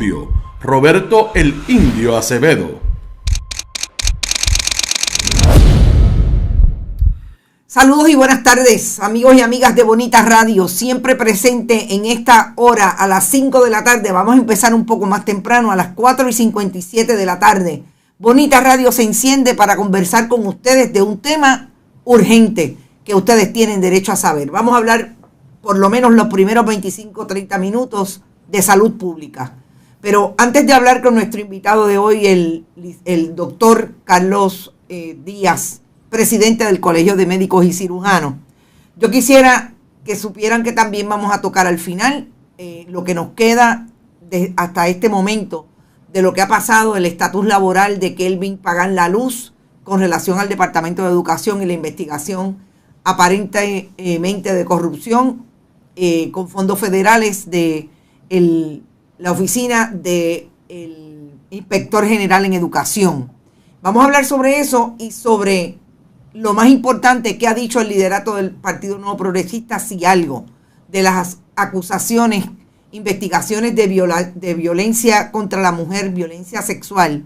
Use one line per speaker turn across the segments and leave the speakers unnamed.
estudio, Roberto el Indio Acevedo.
Saludos y buenas tardes, amigos y amigas de Bonita Radio, siempre presente en esta hora a las 5 de la tarde. Vamos a empezar un poco más temprano, a las 4:57 de la tarde. Bonita Radio se enciende para conversar con ustedes de un tema urgente que ustedes tienen derecho a saber. Vamos a hablar por lo menos los primeros 25-30 minutos de salud pública. Pero antes de hablar con nuestro invitado de hoy, el doctor Carlos Díaz, presidente del Colegio de Médicos y Cirujanos, yo quisiera que supieran que también vamos a tocar al final lo que nos queda hasta este momento de lo que ha pasado, el estatus laboral de Kelvin Pagán La Luz con relación al Departamento de Educación y la investigación aparentemente de corrupción con fondos federales de la oficina del Inspector General en Educación. Vamos a hablar sobre eso y sobre lo más importante que ha dicho el liderato del Partido Nuevo Progresista, si algo, de las acusaciones, investigaciones de violencia contra la mujer, violencia sexual,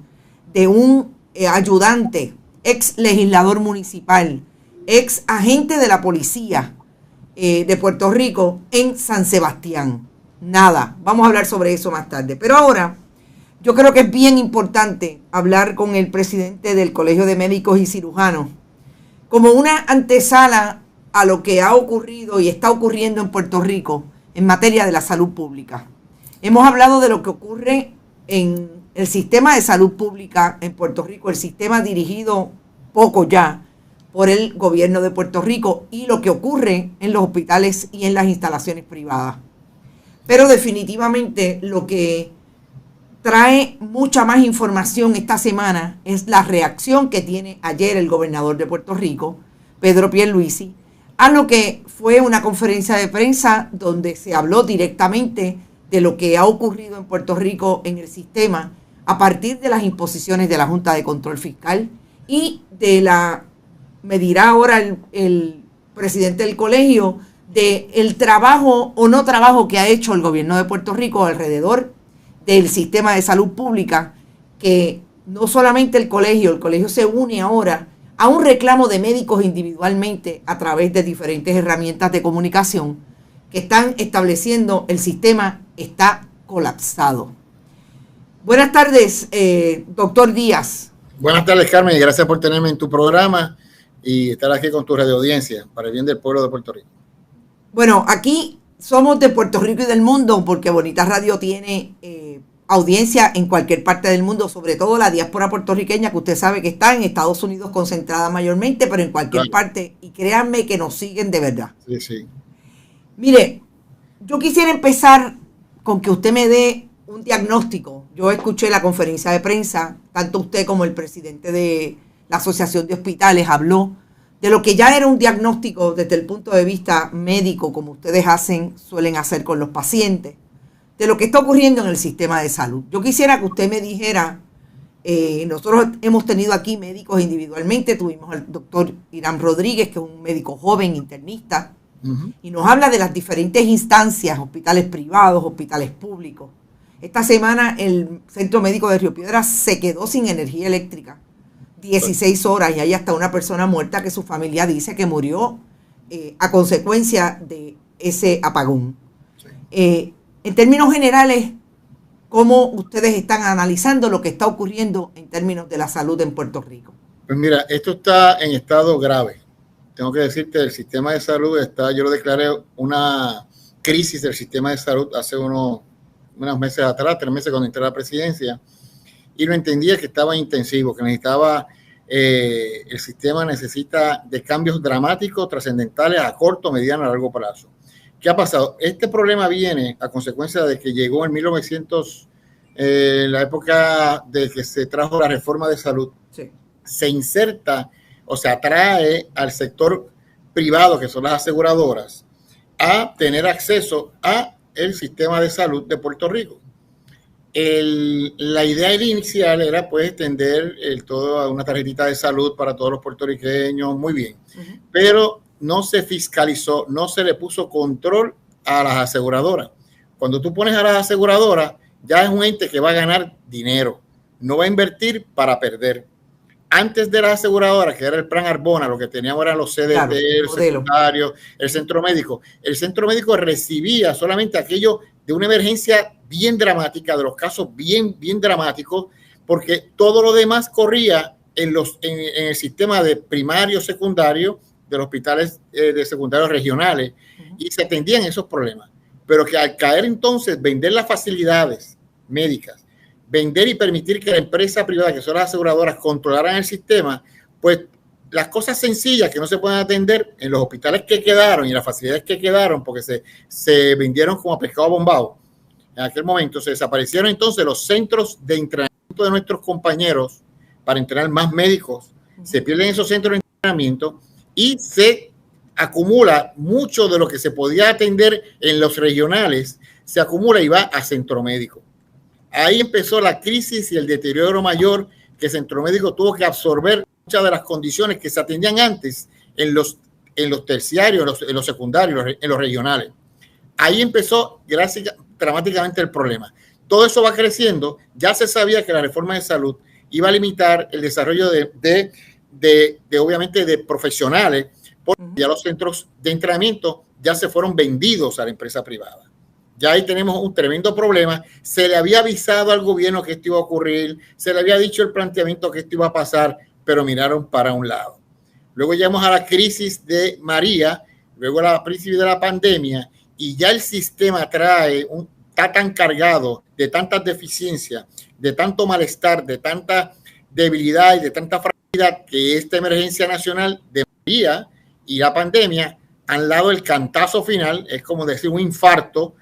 de un ayudante, ex legislador municipal, ex agente de la policía de Puerto Rico en San Sebastián. Nada, vamos a hablar sobre eso más tarde. Pero ahora, yo creo que es bien importante hablar con el presidente del Colegio de Médicos y Cirujanos, como una antesala a lo que ha ocurrido y está ocurriendo en Puerto Rico en materia de la salud pública. Hemos hablado de lo que ocurre en el sistema de salud pública en Puerto Rico, el sistema dirigido poco ya por el gobierno de Puerto Rico y lo que ocurre en los hospitales y en las instalaciones privadas. Pero definitivamente lo que trae mucha más información esta semana es la reacción que tiene ayer el gobernador de Puerto Rico, Pedro Pierluisi, a lo que fue una conferencia de prensa donde se habló directamente de lo que ha ocurrido en Puerto Rico en el sistema a partir de las imposiciones de la Junta de Control Fiscal y me dirá ahora el presidente del colegio, del trabajo o no trabajo que ha hecho el gobierno de Puerto Rico alrededor del sistema de salud pública, que no solamente el colegio se une ahora a un reclamo de médicos individualmente a través de diferentes herramientas de comunicación que están estableciendo el sistema está colapsado. Buenas tardes, doctor Díaz.
Buenas tardes, Carmen, y gracias por tenerme en tu programa y estar aquí con tu radioaudiencia para el bien del pueblo de Puerto Rico.
Bueno, aquí somos de Puerto Rico y del mundo porque Bonita Radio tiene audiencia en cualquier parte del mundo, sobre todo la diáspora puertorriqueña, que usted sabe que está en Estados Unidos concentrada mayormente, pero en cualquier parte, y créanme que nos siguen de verdad.
Sí, sí.
Mire, yo quisiera empezar con que usted me dé un diagnóstico. Yo escuché la conferencia de prensa, tanto usted como el presidente de la Asociación de Hospitales habló de lo que ya era un diagnóstico desde el punto de vista médico, como ustedes suelen hacer con los pacientes, de lo que está ocurriendo en el sistema de salud. Yo quisiera que usted me dijera, nosotros hemos tenido aquí médicos individualmente, tuvimos al doctor Irán Rodríguez, que es un médico joven, internista, y nos habla de las diferentes instancias, hospitales privados, hospitales públicos. Esta semana el Centro Médico de Río Piedras se quedó sin energía eléctrica 16 horas y hay hasta una persona muerta que su familia dice que murió a consecuencia de ese apagón. Sí. En términos generales, ¿cómo ustedes están analizando lo que está ocurriendo en términos de la salud en Puerto Rico?
Pues mira, esto está en estado grave. Tengo que decirte, el sistema de salud yo lo declaré una crisis del sistema de salud hace unos meses atrás, 3 meses cuando entré a la presidencia, y lo entendía que estaba intensivo, que necesitaba, el sistema necesita de cambios dramáticos, trascendentales a corto, mediano, a largo plazo. ¿Qué ha pasado? Este problema viene a consecuencia de que llegó en 1900, la época de que se trajo la reforma de salud. Sí. Se inserta o se atrae al sector privado, que son las aseguradoras, a tener acceso a el sistema de salud de Puerto Rico. La idea inicial era pues extender todo a una tarjetita de salud para todos los puertorriqueños, muy bien, pero no se fiscalizó, no se le puso control a las aseguradoras. Cuando tú pones a las aseguradoras, ya es un ente que va a ganar dinero, no va a invertir para perder. Antes de las aseguradoras, que era el plan Arbona, lo que teníamos eran los CDT, claro, el secundario, el centro médico. El centro médico recibía solamente aquello de una emergencia bien dramática, de los casos bien dramáticos, porque todo lo demás corría en el sistema de primario, secundario, de los hospitales de secundarios regionales, y se atendían esos problemas. Pero que al caer entonces, vender las facilidades médicas, vender y permitir que la empresa privada, que son las aseguradoras, controlaran el sistema, pues las cosas sencillas que no se pueden atender en los hospitales que quedaron y las facilidades que quedaron, porque se vendieron como pescado bombado. En aquel momento se desaparecieron entonces los centros de entrenamiento de nuestros compañeros para entrenar más médicos. Se pierden esos centros de entrenamiento y se acumula mucho de lo que se podía atender en los regionales, se acumula y va a centro médico. Ahí empezó la crisis y el deterioro mayor que Centro Médico tuvo que absorber muchas de las condiciones que se atendían antes en los terciarios, en los secundarios, en los regionales. Ahí empezó dramáticamente el problema. Todo eso va creciendo. Ya se sabía que la reforma de salud iba a limitar el desarrollo obviamente de profesionales, porque ya los centros de entrenamiento ya se fueron vendidos a la empresa privada. Ya ahí tenemos un tremendo problema. Se le había avisado al gobierno que esto iba a ocurrir, se le había dicho el planteamiento que esto iba a pasar, pero miraron para un lado. Luego llegamos a la crisis de María, luego a la crisis de la pandemia, y ya el sistema está tan cargado de tantas deficiencias, de tanto malestar, de tanta debilidad y de tanta fragilidad, que esta emergencia nacional de María y la pandemia han dado el cantazo final, es como decir un infarto,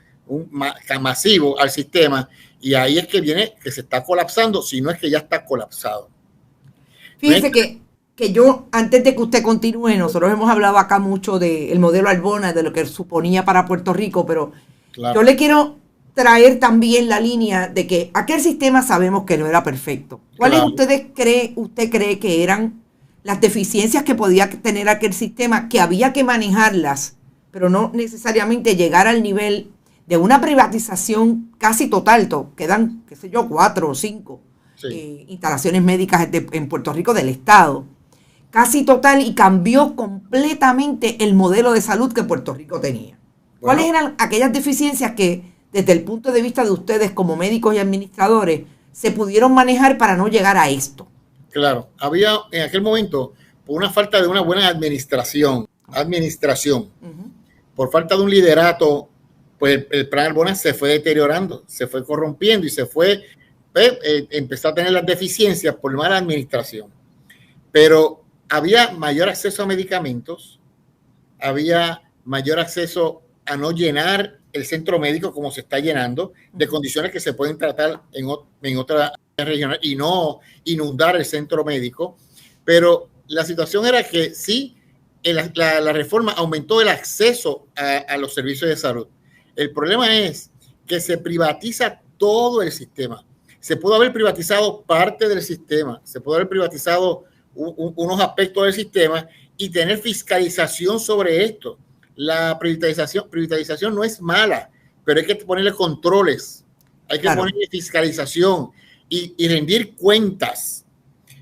masivo al sistema, y ahí es que viene que se está colapsando, si no es que ya está colapsado.
Fíjese que yo, antes de que usted continúe, nosotros hemos hablado acá mucho del modelo Arbona, de lo que suponía para Puerto Rico, pero claro, yo le quiero traer también la línea de que aquel sistema sabemos que no era perfecto. ¿Cuáles usted cree que eran las deficiencias que podía tener aquel sistema, que había que manejarlas, pero no necesariamente llegar al nivel de una privatización casi total? Quedan, 4 o 5 instalaciones médicas en Puerto Rico del Estado, casi total, y cambió completamente el modelo de salud que Puerto Rico tenía. ¿Cuáles eran aquellas deficiencias que, desde el punto de vista de ustedes como médicos y administradores, se pudieron manejar para no llegar a esto? Claro, había en aquel momento una falta de una buena administración,
por falta de un liderato. Pues el plan Arbona se fue deteriorando, se fue corrompiendo y empezó a tener las deficiencias por mala administración. Pero había mayor acceso a medicamentos, había mayor acceso a no llenar el centro médico como se está llenando, de condiciones que se pueden tratar en otra región y no inundar el centro médico. Pero la situación era que sí, la reforma aumentó el acceso a los servicios de salud. El problema es que se privatiza todo el sistema. Se pudo haber privatizado parte del sistema, se pudo haber privatizado unos aspectos del sistema y tener fiscalización sobre esto. La privatización no es mala, pero hay que ponerle controles, hay que ponerle fiscalización y rendir cuentas.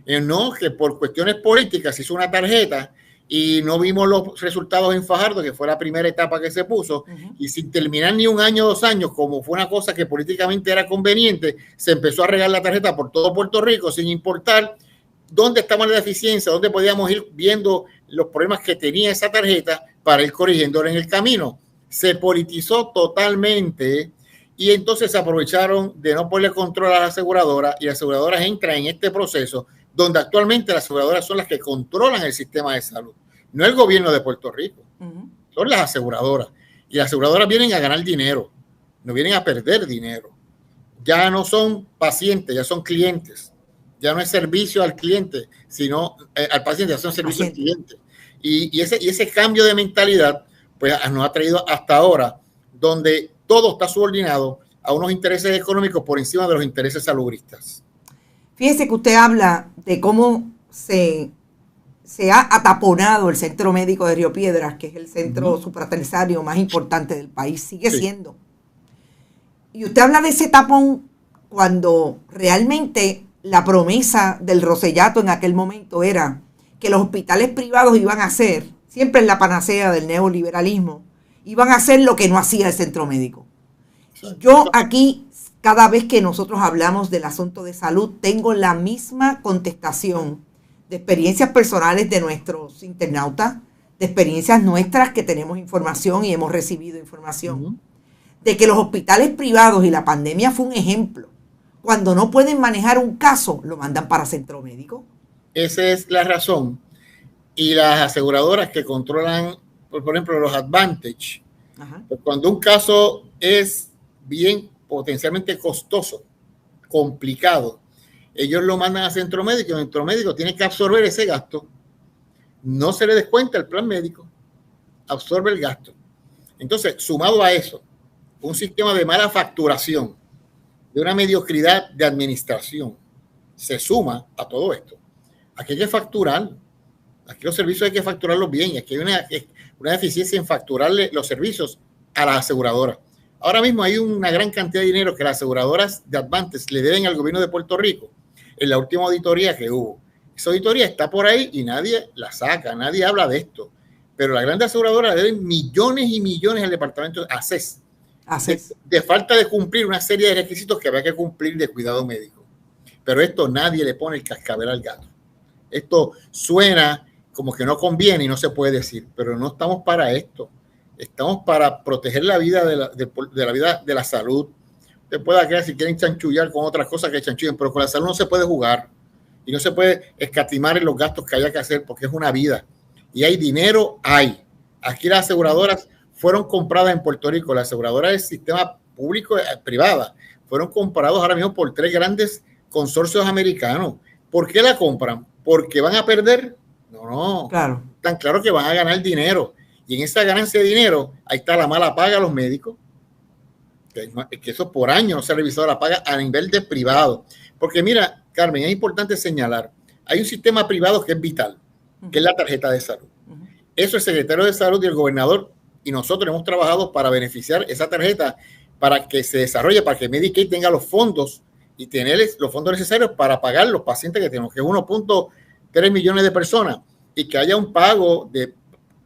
No que por cuestiones políticas se hizo una tarjeta y no vimos los resultados en Fajardo, que fue la primera etapa que se puso, y sin terminar ni un año o 2 años, como fue una cosa que políticamente era conveniente, se empezó a regar la tarjeta por todo Puerto Rico, sin importar dónde estaba la deficiencia, dónde podíamos ir viendo los problemas que tenía esa tarjeta para ir corrigiéndolo en el camino. Se politizó totalmente y entonces se aprovecharon de no ponerle control a las aseguradoras, y las aseguradoras entran en este proceso donde actualmente las aseguradoras son las que controlan el sistema de salud, no el gobierno de Puerto Rico, son las aseguradoras, y las aseguradoras vienen a ganar dinero, no vienen a perder dinero. Ya no son pacientes, ya son clientes, ya no es servicio al cliente, sino al paciente, ya son servicio al cliente. Y ese cambio de mentalidad pues nos ha traído hasta ahora, donde todo está subordinado a unos intereses económicos por encima de los intereses salubristas.
Fíjese que usted habla de cómo se ha ataponado el Centro Médico de Río Piedras, que es el centro supraterciario más importante del país, sigue siendo. Y usted habla de ese tapón cuando realmente la promesa del Rosellato en aquel momento era que los hospitales privados iban a hacer, siempre en la panacea del neoliberalismo, iban a hacer lo que no hacía el centro médico. Y yo aquí, cada vez que nosotros hablamos del asunto de salud, tengo la misma contestación de experiencias personales de nuestros internautas, de experiencias nuestras que tenemos información y hemos recibido información, de que los hospitales privados y la pandemia fue un ejemplo. Cuando no pueden manejar un caso, lo mandan para centro médico.
Esa es la razón. Y las aseguradoras que controlan, por ejemplo, los Advantage, pues cuando un caso es bien potencialmente costoso, complicado, ellos lo mandan a centro médico y el centro médico tiene que absorber ese gasto. No se le descuenta el plan médico, absorbe el gasto. Entonces, sumado a eso, un sistema de mala facturación, de una mediocridad de administración, se suma a todo esto. Aquí hay que facturar, aquí los servicios hay que facturarlos bien, y aquí hay una deficiencia en facturarle los servicios a las aseguradoras. Ahora mismo hay una gran cantidad de dinero que las aseguradoras de Advantage le deben al gobierno de Puerto Rico en la última auditoría que hubo. Esa auditoría está por ahí y nadie la saca, nadie habla de esto. Pero las grandes aseguradoras deben millones y millones al departamento de ACES. De falta de cumplir una serie de requisitos que había que cumplir de cuidado médico. Pero esto nadie le pone el cascabel al gato. Esto suena como que no conviene y no se puede decir, pero no estamos para esto. Estamos para proteger la vida de la vida de la salud. Usted puede creer si quieren chanchullar con otras cosas que chanchullen, pero con la salud no se puede jugar y no se puede escatimar en los gastos que haya que hacer porque es una vida. Y hay dinero, hay. Aquí las aseguradoras fueron compradas en Puerto Rico, las aseguradoras del sistema público privada, fueron comprados ahora mismo por 3 grandes consorcios americanos. ¿Por qué la compran? ¿Porque van a perder? No.
Claro.
Tan claro que van a ganar dinero. Y en esa ganancia de dinero, ahí está la mala paga a los médicos. Que eso por año no se ha revisado la paga a nivel de privado. Porque mira, Carmen, es importante señalar, hay un sistema privado que es vital, que es la tarjeta de salud. Eso el secretario de salud y el gobernador y nosotros hemos trabajado para beneficiar esa tarjeta para que se desarrolle, para que Medicaid tenga los fondos y tener los fondos necesarios para pagar los pacientes que tenemos, que es 1.3 millones de personas, y que haya un pago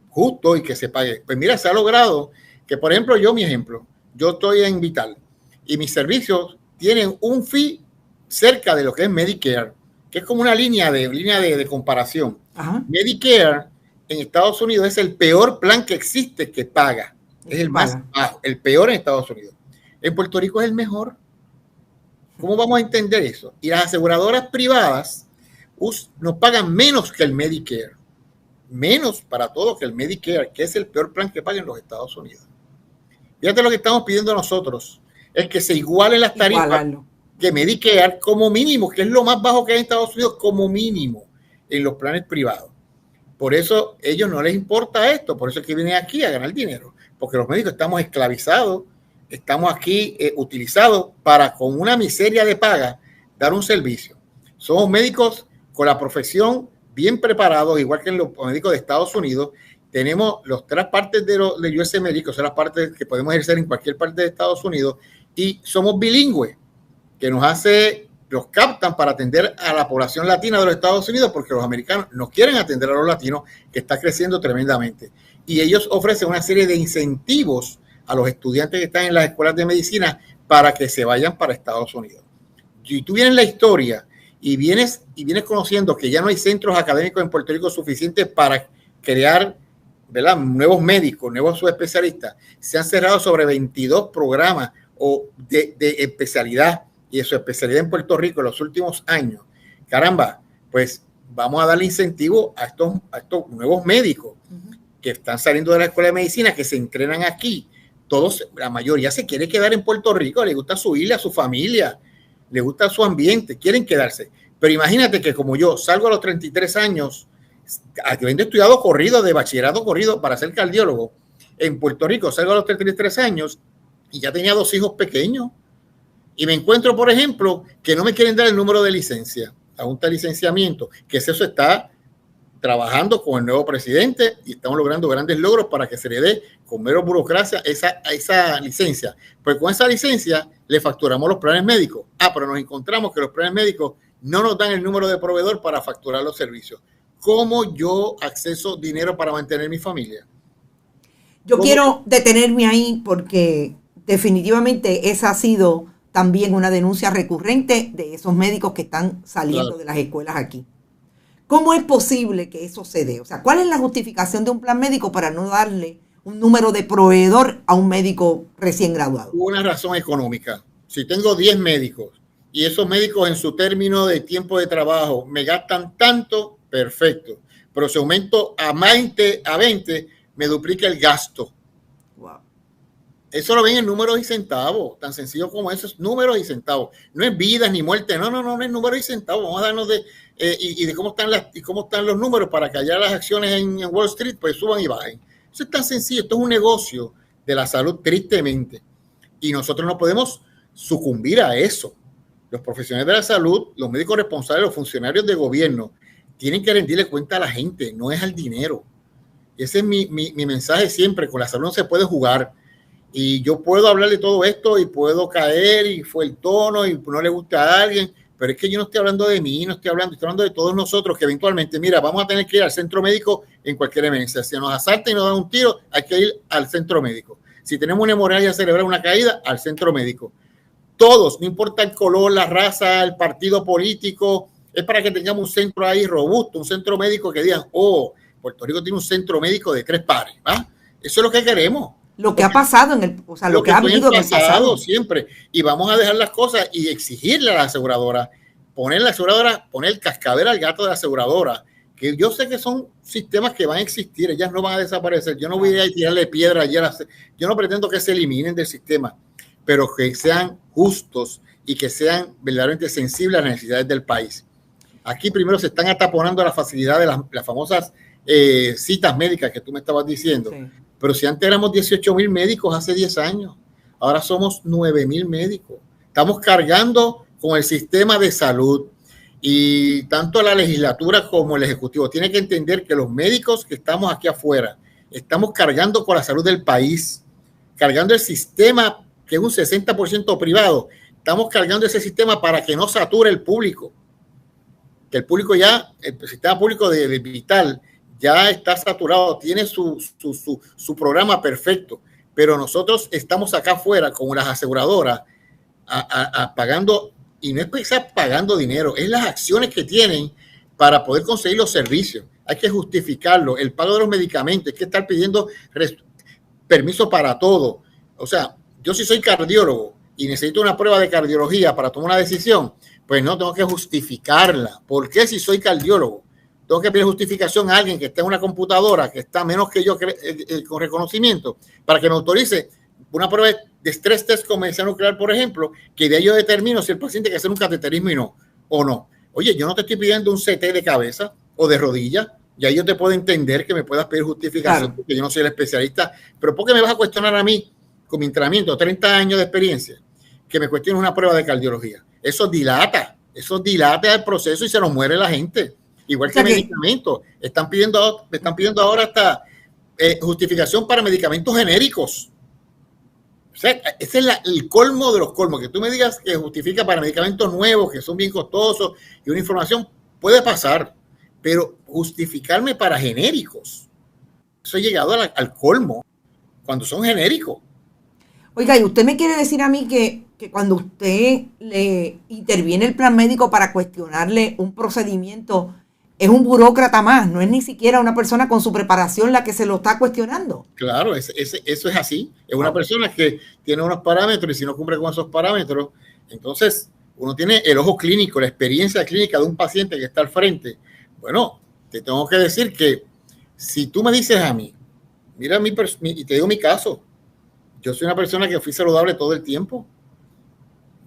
justo y que se pague. Pues mira, se ha logrado que, por ejemplo, yo estoy en Vital y mis servicios tienen un fee cerca de lo que es Medicare, que es como una línea de comparación. Ajá. Medicare en Estados Unidos es el peor plan que existe que paga. Es el más bajo, el peor en Estados Unidos. En Puerto Rico es el mejor. ¿Cómo vamos a entender eso? Y las aseguradoras privadas nos pagan menos que el Medicare. Menos para todo que el Medicare, que es el peor plan que paga en los Estados Unidos. Fíjate lo que estamos pidiendo nosotros, es que se igualen las tarifas que Medicare como mínimo, que es lo más bajo que hay en Estados Unidos como mínimo en los planes privados. Por eso a ellos no les importa esto, por eso es que vienen aquí a ganar dinero, porque los médicos estamos esclavizados, estamos aquí utilizados para con una miseria de paga dar un servicio. Somos médicos con la profesión bien preparados, igual que en los médicos de Estados Unidos. Tenemos las 3 partes de US Médicos, son las partes que podemos ejercer en cualquier parte de Estados Unidos, y somos bilingües, que los captan para atender a la población latina de los Estados Unidos, porque los americanos no quieren atender a los latinos, que está creciendo tremendamente. Y ellos ofrecen una serie de incentivos a los estudiantes que están en las escuelas de medicina para que se vayan para Estados Unidos. Y tú vienes la historia y vienes conociendo que ya no hay centros académicos en Puerto Rico suficientes para crear, ¿verdad?, nuevos médicos, nuevos subespecialistas. Se han cerrado sobre 22 programas de especialidad y de su especialidad en Puerto Rico en los últimos años. Caramba, pues vamos a darle incentivo a estos nuevos médicos que están saliendo de la escuela de medicina, que se entrenan aquí. La mayoría se quiere quedar en Puerto Rico, le gusta su isla, su familia, le gusta su ambiente, quieren quedarse. Pero imagínate que como yo salgo a los 33 años, habiendo estudiado corrido, de bachillerato corrido para ser cardiólogo, en Puerto Rico salgo a los 33 años y ya tenía 2 hijos pequeños. Y me encuentro, por ejemplo, que no me quieren dar el número de licencia, la junta de licenciamiento, que eso está trabajando con el nuevo presidente y estamos logrando grandes logros para que se le dé con menos burocracia esa licencia. Pues con esa licencia le facturamos los planes médicos. Pero nos encontramos que los planes médicos no nos dan el número de proveedor para facturar los servicios. ¿Cómo yo acceso dinero para mantener mi familia?
Yo quiero detenerme ahí porque definitivamente esa ha sido también una denuncia recurrente de esos médicos que están saliendo de las escuelas aquí. ¿Cómo es posible que eso se dé? O sea, ¿cuál es la justificación de un plan médico para no darle un número de proveedor a un médico recién graduado?
Una razón económica. Si tengo 10 médicos y esos médicos en su término de tiempo de trabajo me gastan tanto, perfecto. Pero si aumento a 20, me duplica el gasto.
Wow.
Eso lo ven en números y centavos, tan sencillo como eso, es números y centavos. No es vidas ni muerte, no es números y centavos. Vamos a darnos de cómo están los números para que allá las acciones en Wall Street pues suban y bajen. Eso es tan sencillo, esto es un negocio de la salud tristemente. Y nosotros no podemos sucumbir a eso. Los profesionales de la salud, los médicos responsables, los funcionarios de gobierno, tienen que rendirle cuenta a la gente, no es al dinero. Ese es mi mensaje siempre, con la salud no se puede jugar. Y yo puedo hablar de todo esto y puedo caer y fue el tono y no le gusta a alguien, pero es que yo no estoy hablando de mí, estoy hablando de todos nosotros que eventualmente, mira, vamos a tener que ir al centro médico en cualquier emergencia. Si nos asaltan y nos dan un tiro, hay que ir al centro médico. Si tenemos una hemorragia cerebral, una caída, al centro médico. Todos, no importa el color, la raza, el partido político, es para que tengamos un centro ahí robusto, un centro médico que digan, Puerto Rico tiene un centro médico de 3 pares, ¿va? Eso es lo que queremos.
Lo que ha pasado lo que ha habido en el pasado
siempre. Y vamos a dejar las cosas y exigirle a la aseguradora, poner el cascabel al gato de la aseguradora, que yo sé que son sistemas que van a existir, ellas no van a desaparecer. Yo no voy a tirarle piedra ayer, yo no pretendo que se eliminen del sistema, pero que sean justos y que sean verdaderamente sensibles a las necesidades del país. Aquí primero se están ataponando la facilidad de las famosas citas médicas que tú me estabas diciendo. Sí. Pero si antes éramos 18,000 médicos hace 10 años, ahora somos 9,000 médicos. Estamos cargando con el sistema de salud y tanto la legislatura como el ejecutivo tienen que entender que los médicos que estamos aquí afuera estamos cargando con la salud del país, cargando el sistema que es un 60% privado. Estamos cargando ese sistema para que no sature el público. Que el público ya, el sistema público de vital ya está saturado, tiene su programa perfecto, pero nosotros estamos acá afuera con las aseguradoras pagando, y no es que sea pagando dinero, es las acciones que tienen para poder conseguir los servicios. Hay que justificarlo, el pago de los medicamentos, hay que estar pidiendo permiso para todo. O sea, yo si soy cardiólogo y necesito una prueba de cardiología para tomar una decisión, pues no tengo que justificarla. ¿Por qué si soy cardiólogo? Tengo que pedir justificación a alguien que esté en una computadora, que está menos que yo con reconocimiento, para que me autorice una prueba de estrés test con medicina nuclear, por ejemplo, que de ahí yo determino si el paciente hay que hacer un cateterismo y no, o no. Oye, yo no te estoy pidiendo un CT de cabeza o de rodilla, y ahí yo te puedo entender que me puedas pedir justificación, claro, porque yo no soy el especialista, pero ¿por qué me vas a cuestionar a mí, con mi entrenamiento, 30 años de experiencia, que me cuestiones una prueba de cardiología? Eso dilata el proceso y se nos muere la gente. Igual que medicamentos. Me están pidiendo ahora hasta justificación para medicamentos genéricos. O sea, ese es el colmo de los colmos. Que tú me digas que justifica para medicamentos nuevos, que son bien costosos, y una información puede pasar, pero justificarme para genéricos. Eso ha llegado al colmo cuando son genéricos.
Oiga, y usted me quiere decir a mí que cuando usted le interviene el plan médico para cuestionarle un procedimiento, es un burócrata más, no es ni siquiera una persona con su preparación la que se lo está cuestionando.
Claro, eso es así. Es una persona que tiene unos parámetros y si no cumple con esos parámetros, entonces uno tiene el ojo clínico, la experiencia clínica de un paciente que está al frente. Bueno, te tengo que decir que si tú me dices a mí, mira y te digo mi caso, yo soy una persona que fui saludable todo el tiempo.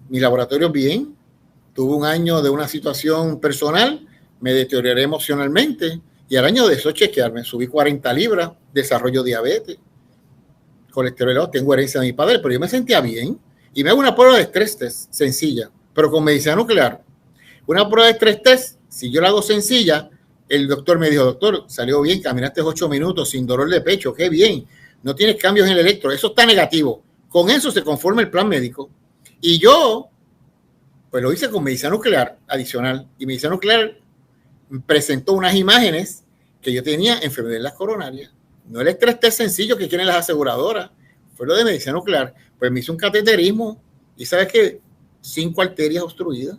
Mi laboratorio bien, tuve un año de una situación personal, me deterioré emocionalmente y al año de eso chequearme, subí 40 libras, desarrollo diabetes, colesterol elevado, tengo herencia de mi padre, pero yo me sentía bien y me hago una prueba de estrés test sencilla, pero con medicina nuclear. Una prueba de estrés test, si yo la hago sencilla, El doctor me dijo, doctor, salió bien, caminaste 8 minutos sin dolor de pecho, qué bien, no tienes cambios en el electro, eso está negativo. Con eso se conforma el plan médico. Y yo, pues lo hice con medicina nuclear adicional. Y medicina nuclear presentó unas imágenes que yo tenía enfermedades coronarias. No el estrés test sencillo que quieren las aseguradoras, fue lo de medicina nuclear. Pues me hice un cateterismo y sabes que 5 arterias obstruidas,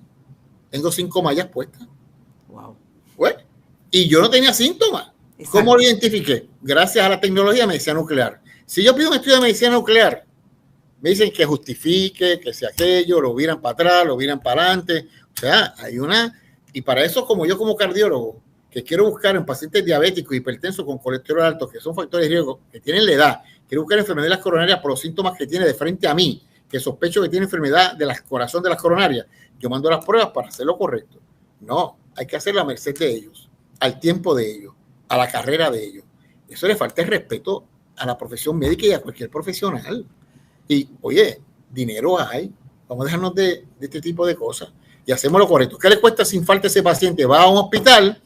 tengo 5 mallas puestas.
Wow.
Pues, y yo no tenía síntomas.
Exacto.
¿Cómo lo identifiqué? Gracias a la tecnología de medicina nuclear. Si yo pido un estudio de medicina nuclear, me dicen que justifique, que sea aquello, lo viran para atrás, lo viran para adelante. O sea, hay una... Y para eso, como yo como cardiólogo, que quiero buscar en pacientes diabéticos, hipertensos con colesterol alto, que son factores de riesgo, que tienen la edad, quiero buscar enfermedades coronarias por los síntomas que tiene de frente a mí, que sospecho que tiene enfermedad del corazón de las coronarias, yo mando las pruebas para hacer lo correcto. No, hay que hacer la merced de ellos, al tiempo de ellos, a la carrera de ellos. Eso le falta el respeto a la profesión médica y a cualquier profesional. Y, oye, dinero hay, vamos a dejarnos de este tipo de cosas y hacemos lo correcto. ¿Qué le cuesta sin falta a ese paciente? Va a un hospital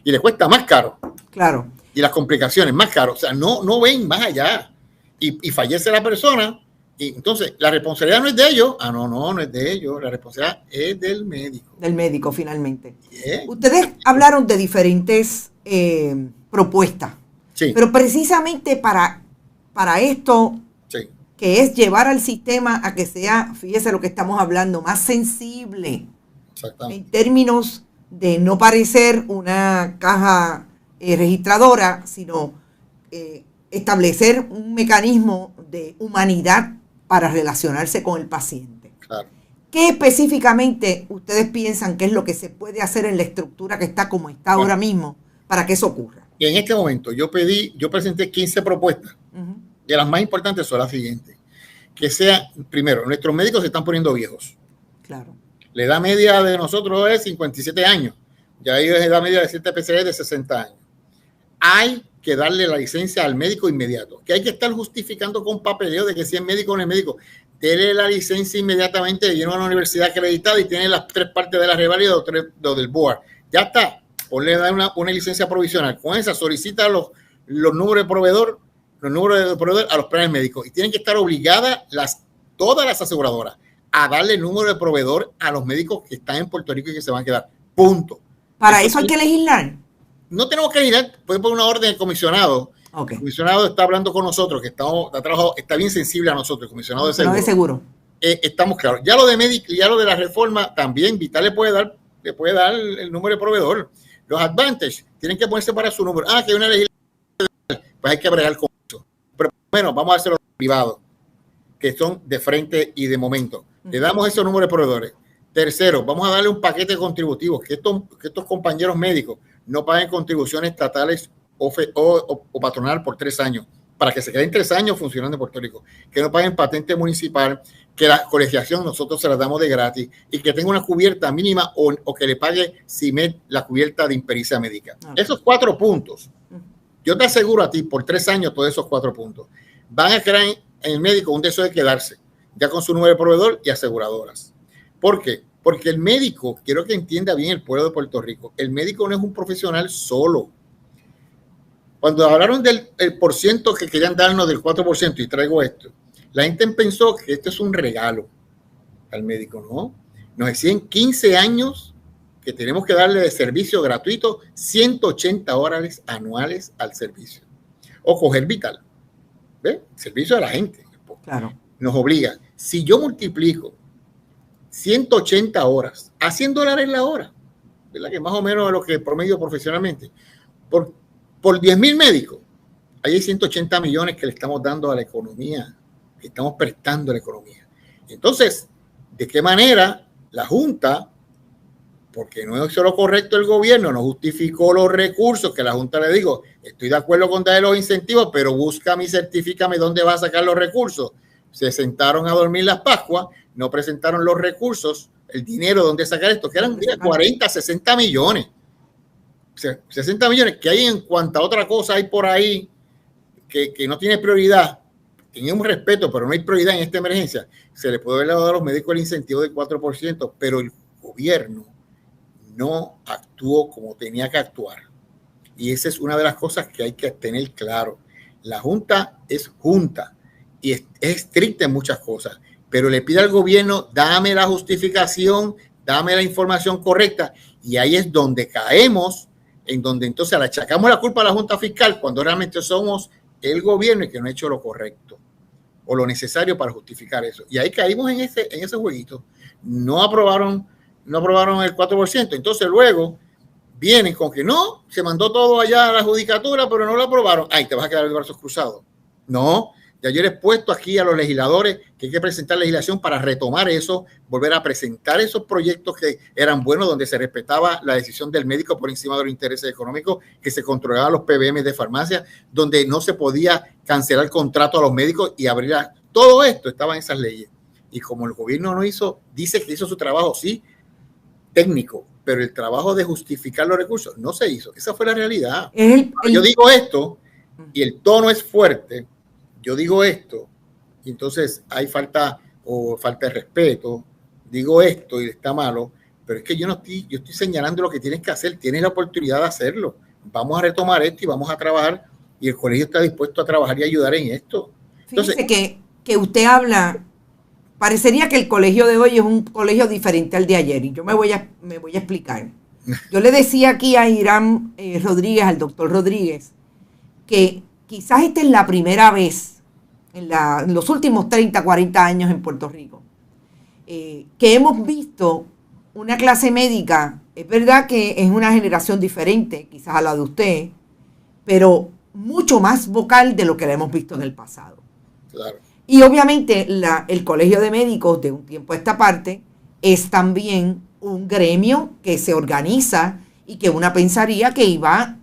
y le cuesta más caro.
Claro.
Y las complicaciones más caro. O sea, no ven más allá. Y fallece la persona. Y entonces, la responsabilidad no es de ellos. No es de ellos. La responsabilidad es del médico.
Del médico, finalmente.
Yeah.
Ustedes hablaron de diferentes propuestas.
Sí.
Pero precisamente para esto,
Sí.
que es llevar al sistema a que sea, fíjese lo que estamos hablando, más sensible.
Exactamente.
En términos de no parecer una caja registradora, sino establecer un mecanismo de humanidad para relacionarse con el paciente.
Claro.
¿Qué específicamente ustedes piensan que es lo que se puede hacer en la estructura que está como está ahora mismo para que eso ocurra?
Y en este momento yo presenté 15 propuestas.
Uh-huh.
Y las más importantes son las siguientes. Que sea, primero, nuestros médicos se están poniendo viejos.
Claro.
La edad media de nosotros es 57 años. Ya ellos es edad media de cierta especialidad de 60 años. Hay que darle la licencia al médico inmediato. Que hay que estar justificando con papeleo de que si es médico o no es médico. Dele la licencia inmediatamente, lleno a la universidad acreditada y tiene las 3 partes de la revalida o del board. Ya está. Ponle una licencia provisional. Con esa solicita los números de proveedor, los números de proveedor a los planes médicos. Y tienen que estar obligadas todas las aseguradoras a darle el número de proveedor a los médicos que están en Puerto Rico y que se van a quedar. Punto.
Para eso hay que legislar.
No tenemos que legislar, puede poner una orden del comisionado.
Okay.
El comisionado está hablando con nosotros, que está bien sensible a nosotros, el comisionado de seguro.
No de seguro.
Estamos claros. Ya lo de la reforma también, Vital le puede dar el número de proveedor. Los Advantage tienen que ponerse para su número. Que hay una legislación, pues hay que bregar con eso. Pero bueno, vamos a hacerlo privado, que son de frente y de momento. Le damos esos números de proveedores. Tercero, vamos a darle un paquete contributivo, que estos compañeros médicos no paguen contribuciones estatales o patronal por 3 años, para que se queden 3 años funcionando en Puerto Rico, que no paguen patente municipal, que la colegiación nosotros se la damos de gratis y que tenga una cubierta mínima o que le pague CIMED la cubierta de impericia médica. Okay. Esos 4 puntos, yo te aseguro a ti, por 3 años todos esos 4 puntos, van a crear en el médico un deseo de quedarse, ya con su número de proveedor y aseguradoras. ¿Por qué? Porque el médico, quiero que entienda bien el pueblo de Puerto Rico, el médico no es un profesional solo. Cuando hablaron del porciento que querían darnos del 4%, y traigo esto, la gente pensó que esto es un regalo al médico, ¿no? Nos decían 15 años que tenemos que darle de servicio gratuito 180 horas anuales al servicio. O coger Vital, ¿ves? Servicio a la gente.
Claro. Nos
obliga. Si yo multiplico 180 horas a $100 la hora, ¿verdad? Que más o menos es lo que promedio profesionalmente, por 10,000 médicos, hay 180 millones que le estamos dando a la economía, que estamos prestando a la economía. Entonces, ¿de qué manera la Junta, porque no hizo lo correcto el gobierno, no justificó los recursos, que la Junta le digo, estoy de acuerdo con darle los incentivos, pero búscame y certifícame dónde va a sacar los recursos? Se sentaron a dormir las Pascuas, no presentaron los recursos, el dinero, dónde sacar esto, que eran 40, 60 millones. 60 millones que hay en cuanta otra cosa hay por ahí que no tiene prioridad. Tenemos respeto, pero no hay prioridad en esta emergencia. Se le puede haber dado a los médicos el incentivo del 4%, pero el gobierno no actuó como tenía que actuar. Y esa es una de las cosas que hay que tener claro. La Junta es Junta y es estricta en muchas cosas, pero le pide al gobierno, dame la justificación, dame la información correcta, y ahí es donde caemos, en donde entonces le achacamos la culpa a la Junta Fiscal cuando realmente somos el gobierno y que no ha hecho lo correcto o lo necesario para justificar eso. Y ahí caímos en ese jueguito. No aprobaron el 4%. Entonces luego vienen con que no, se mandó todo allá a la judicatura, pero no lo aprobaron. Ay, te vas a quedar de brazos cruzados. No, ya yo les he puesto aquí a los legisladores que hay que presentar legislación para retomar eso, volver a presentar esos proyectos que eran buenos, donde se respetaba la decisión del médico por encima de los intereses económicos, que se controlaban los PBM de farmacia, donde no se podía cancelar el contrato a los médicos y abrir todo esto estaba en esas leyes. Y como el gobierno no hizo, dice que hizo su trabajo, sí, técnico, pero el trabajo de justificar los recursos no se hizo. Esa fue la realidad. Yo digo esto y el tono es fuerte. Yo digo esto y entonces hay falta de respeto. Digo esto y está malo, pero es que yo estoy señalando lo que tienes que hacer. Tienes la oportunidad de hacerlo. Vamos a retomar esto y vamos a trabajar, y el colegio está dispuesto a trabajar y ayudar en esto. Entonces,
fíjese que usted habla, parecería que el colegio de hoy es un colegio diferente al de ayer, y yo me voy a explicar. Yo le decía aquí a Irán Rodríguez, al doctor Rodríguez, que quizás esta es la primera vez en los últimos 30, 40 años en Puerto Rico que hemos visto una clase médica. Es verdad que es una generación diferente, quizás a la de usted, pero mucho más vocal de lo que la hemos visto en el pasado.
Claro.
Y obviamente el Colegio de Médicos de un tiempo a esta parte es también un gremio que se organiza y que una pensaría que iba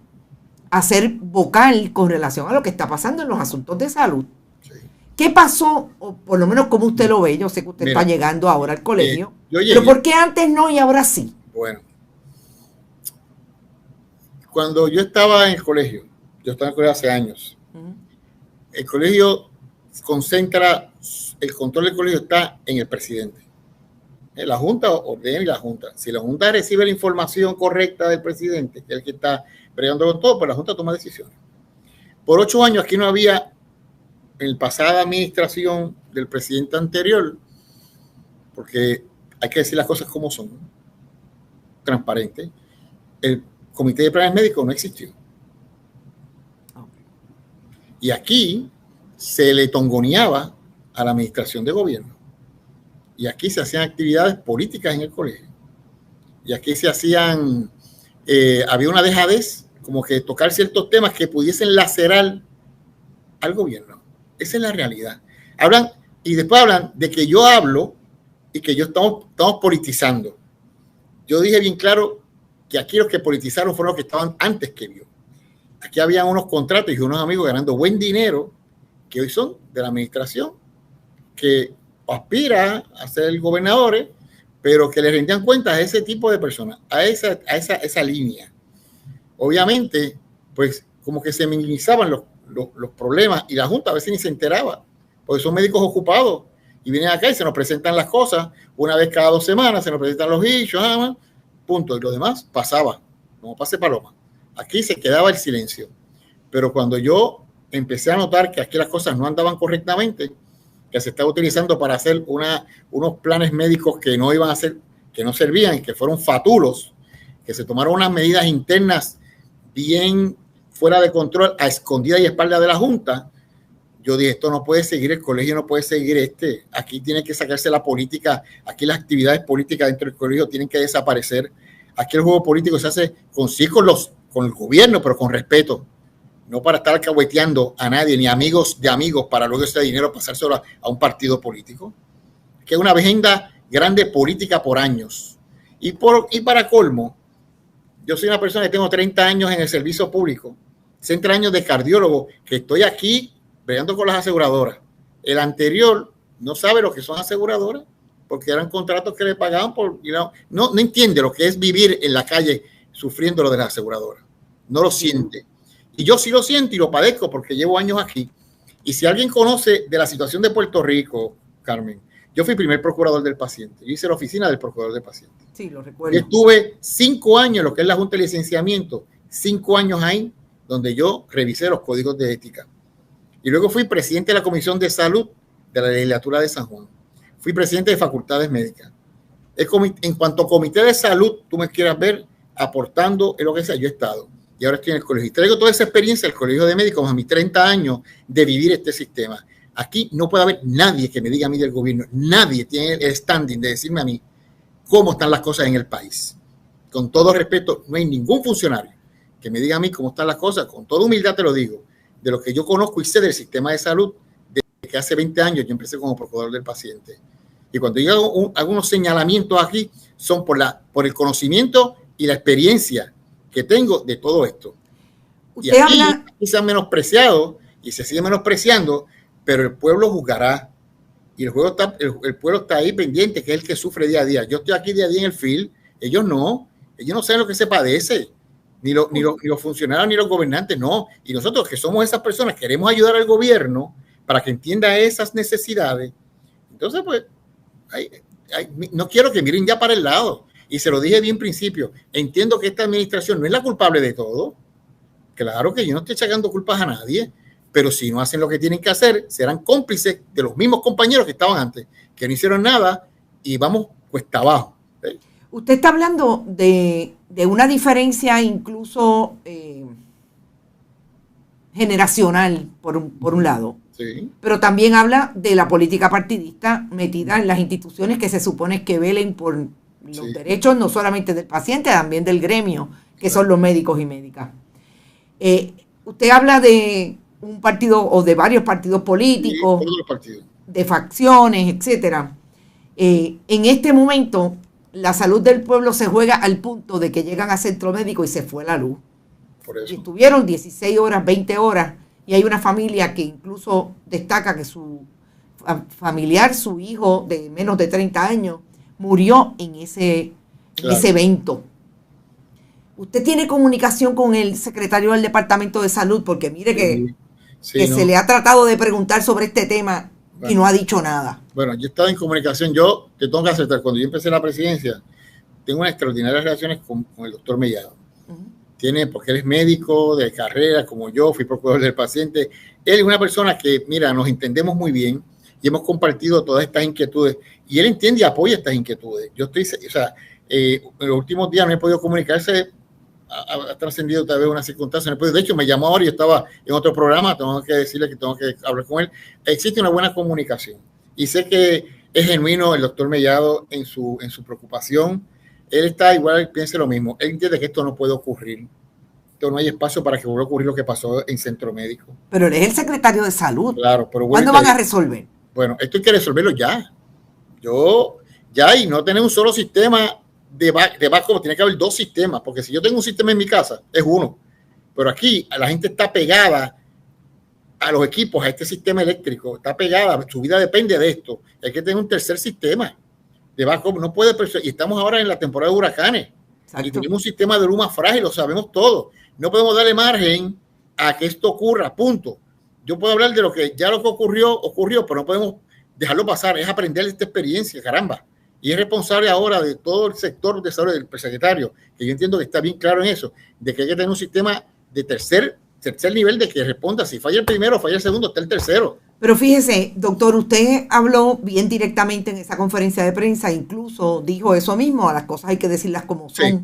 a ser vocal con relación a lo que está pasando en los asuntos de salud.
Sí.
¿Qué pasó? O por lo menos como usted lo ve. Yo sé que usted está llegando ahora al colegio. Pero ¿por qué antes no y ahora sí?
Bueno, cuando yo estaba en el colegio, hace años, el colegio concentra, el control del colegio está en el presidente. La Junta ordena y la Junta. Si la Junta recibe la información correcta del presidente, que es el que está bregando con todo, pues la Junta toma decisiones. Por 8 años aquí no había, en la pasada administración del presidente anterior, porque hay que decir las cosas como son, transparente, el comité de planes médicos no existió. Y aquí se le tongoneaba a la administración de gobierno. Y aquí se hacían actividades políticas en el colegio. Y aquí se hacían, había una dejadez, como que tocar ciertos temas que pudiesen lacerar al gobierno. Esa es la realidad. Y después hablan de que yo hablo y que yo estamos politizando. Yo dije bien claro que aquí los que politizaron fueron los que estaban antes que yo. Aquí había unos contratos y unos amigos ganando buen dinero que hoy son de la administración, que aspira a ser gobernadores, pero que le rendían cuentas a ese tipo de personas, a esa línea. Obviamente, pues como que se minimizaban los problemas y la Junta a veces ni se enteraba, porque son médicos ocupados y vienen acá y se nos presentan las cosas una vez cada 2 semanas, se nos presentan los hechos, punto, y lo demás pasaba, como pase paloma. Aquí se quedaba el silencio. Pero cuando yo empecé a notar que aquí las cosas no andaban correctamente, que se estaba utilizando para hacer unos planes médicos que no iban a ser, que no servían, que fueron fatulos, que se tomaron unas medidas internas bien fuera de control, a escondida y espalda de la Junta, yo dije, esto no puede seguir, el colegio no puede seguir aquí tiene que sacarse la política, aquí las actividades políticas dentro del colegio tienen que desaparecer, aquí el juego político se hace con el gobierno, pero con respeto, no para estar alcahueteando a nadie, ni amigos de amigos, para luego ese dinero pasárselo a un partido político, que es una agenda grande política por años. Y para colmo, yo soy una persona que tengo 30 años en el servicio público, 60 años de cardiólogo, que estoy aquí peleando con las aseguradoras. El anterior no sabe lo que son aseguradoras, porque eran contratos que le pagaban no entiende lo que es vivir en la calle sufriendo lo de las aseguradoras. No lo siente. Y yo sí lo siento y lo padezco porque llevo años aquí. Y si alguien conoce de la situación de Puerto Rico, Carmen, yo fui primer procurador del paciente. Yo hice la oficina del procurador del paciente.
Sí, lo recuerdo.
Yo estuve 5 años en lo que es la Junta de Licenciamiento, 5 años ahí donde yo revisé los códigos de ética. Y luego fui presidente de la Comisión de Salud de la Legislatura de San Juan. Fui presidente de Facultades Médicas. En cuanto a Comité de Salud, tú me quieras ver aportando en lo que sea, yo he estado. Y ahora estoy en el colegio. Y traigo toda esa experiencia del Colegio de Médicos a mis 30 años de vivir este sistema. Aquí no puede haber nadie que me diga a mí del gobierno, nadie tiene el standing de decirme a mí cómo están las cosas en el país. Con todo respeto, no hay ningún funcionario que me diga a mí cómo están las cosas, con toda humildad te lo digo, de lo que yo conozco y sé del sistema de salud, desde que hace 20 años yo empecé como procurador del paciente. Y cuando yo hago algunos señalamientos aquí, son por el conocimiento y la experiencia que tengo de todo esto.
Usted
y aquí
habla...
se ha menospreciado y se sigue menospreciando, pero el pueblo juzgará. Y el pueblo está ahí pendiente, que es el que sufre día a día. Yo estoy aquí día a día en el field, ellos no saben lo que se padece, ni los funcionarios ni los gobernantes, no. Y nosotros que somos esas personas, queremos ayudar al gobierno para que entienda esas necesidades. Entonces, pues, no quiero que miren ya para el lado. Y se lo dije bien en principio, entiendo que esta administración no es la culpable de todo. Claro que yo no estoy echando culpas a nadie, pero si no hacen lo que tienen que hacer, serán cómplices de los mismos compañeros que estaban antes, que no hicieron nada y vamos cuesta abajo. ¿Sí?
Usted está hablando de una diferencia incluso generacional, por un lado.
Sí.
Pero también habla de la política partidista metida en las instituciones que se supone que velen por los derechos no solamente del paciente, también del gremio, que son los médicos y médicas. Usted habla de un partido o de varios partidos políticos,
todos los partidos,
de facciones, etcétera. En este momento, la salud del pueblo se juega al punto de que llegan a centro médico y se fue la luz.
Por eso.
Y estuvieron 16 horas, 20 horas, y hay una familia que incluso destaca que su familiar, su hijo de menos de 30 años, murió en ese evento. ¿Usted tiene comunicación con el secretario del Departamento de Salud? Porque mire que se le ha tratado de preguntar sobre este tema y no ha dicho nada.
Bueno, yo estaba en comunicación. Yo te tengo que aceptar, cuando yo empecé la presidencia, tengo unas extraordinarias relaciones con el doctor Mellado. Porque él es médico de carrera, como yo, fui procurador del paciente. Él es una persona que, mira, nos entendemos muy bien y hemos compartido todas estas inquietudes. Y él entiende y apoya estas inquietudes. Yo estoy, en los últimos días no he podido comunicarse, ha trascendido tal vez una circunstancia. De hecho, me llamó ahora y yo estaba en otro programa, tengo que decirle que tengo que hablar con él. Existe una buena comunicación. Y sé que es genuino el doctor Mellado en su preocupación. Él está igual, piensa lo mismo. Él entiende que esto no puede ocurrir. No hay espacio para que vuelva a ocurrir lo que pasó en Centro Médico.
Pero él es el secretario de Salud.
Claro, pero
¿cuándo van a resolver?
Bueno, esto hay que resolverlo ya. Y no tener un solo sistema de backup, tiene que haber 2 sistemas, porque si yo tengo un sistema en mi casa, es uno. Pero aquí la gente está pegada a los equipos, a este sistema eléctrico, está pegada, su vida depende de esto. Hay que tener un tercer sistema de backup, no puede, y estamos ahora en la temporada de huracanes. Exacto. Y tenemos un sistema de luz más frágil, lo sabemos todo. No podemos darle margen a que esto ocurra, punto. Yo puedo hablar de lo que ocurrió, pero no podemos dejarlo pasar, es aprender de esta experiencia, caramba. Y es responsable ahora de todo el sector de salud del secretario, que yo entiendo que está bien claro en eso, de que hay que tener un sistema de tercer nivel de que responda. Si falla el primero, falla el segundo, está el tercero.
Pero fíjese, doctor, usted habló bien directamente en esa conferencia de prensa, incluso dijo eso mismo, a las cosas hay que decirlas como son. Sí.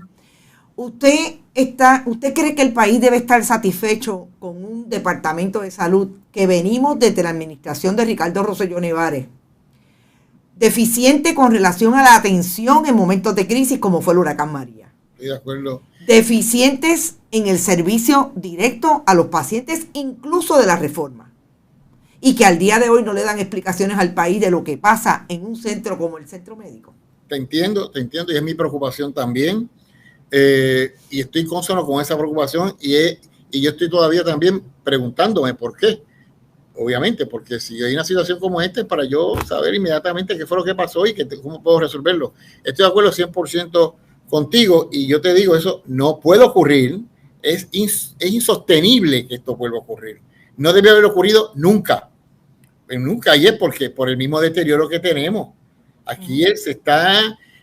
¿Usted cree que el país debe estar satisfecho con un departamento de salud que venimos desde la administración de Ricardo Rosselló Nevares, deficiente con relación a la atención en momentos de crisis como fue el huracán María?
Estoy de acuerdo.
Deficientes en el servicio directo a los pacientes, incluso de la reforma, y que al día de hoy no le dan explicaciones al país de lo que pasa en un centro como el Centro Médico.
Te entiendo, y es mi preocupación también. Y estoy consono con esa preocupación y yo estoy todavía también preguntándome por qué. Obviamente, porque si hay una situación como esta, para yo saber inmediatamente qué fue lo que pasó y cómo puedo resolverlo. Estoy de acuerdo 100% contigo y yo te digo, eso no puede ocurrir. Es insostenible que esto vuelva a ocurrir. No debe haber ocurrido nunca. Nunca, y es porque por el mismo deterioro que tenemos. Aquí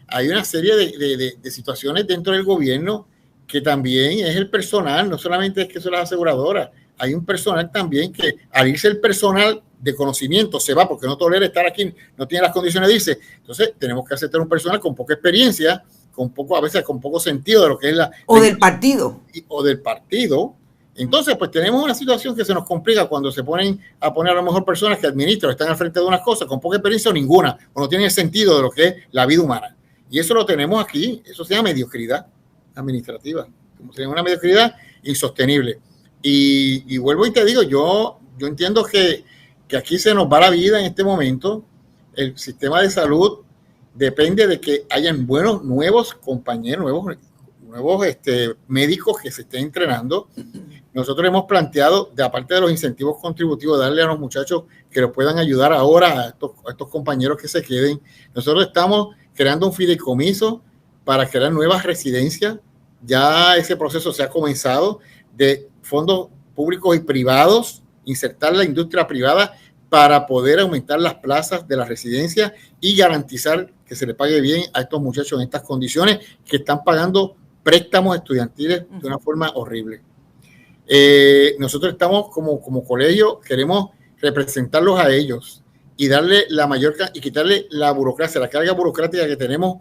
hay una serie de situaciones dentro del gobierno que también es el personal, no solamente es que son las aseguradoras, hay un personal también que al irse el personal de conocimiento se va porque no tolera estar aquí, no tiene las condiciones de irse. Entonces tenemos que aceptar un personal con poca experiencia, con poco, a veces con poco sentido de lo que es
del partido.
O del partido. Entonces, pues tenemos una situación que se nos complica cuando se ponen a poner a lo mejor personas que administran, están al frente de unas cosas con poca experiencia o ninguna, o no tienen el sentido de lo que es la vida humana. Y eso lo tenemos aquí, eso se llama mediocridad administrativa, como se llama una mediocridad insostenible. Y vuelvo y te digo, yo entiendo que aquí se nos va la vida en este momento. El sistema de salud depende de que hayan buenos nuevos compañeros, nuevos médicos que se estén entrenando. Nosotros hemos planteado, de aparte de los incentivos contributivos, darle a los muchachos que los puedan ayudar ahora a estos compañeros que se queden. Nosotros estamos creando un fideicomiso para crear nuevas residencias. Ya ese proceso se ha comenzado, de fondos públicos y privados, insertar la industria privada para poder aumentar las plazas de las residencias y garantizar que se le pague bien a estos muchachos en estas condiciones que están pagando préstamos estudiantiles de una forma horrible. Nosotros estamos como colegio, queremos representarlos a ellos y darle y quitarle la burocracia, la carga burocrática que tenemos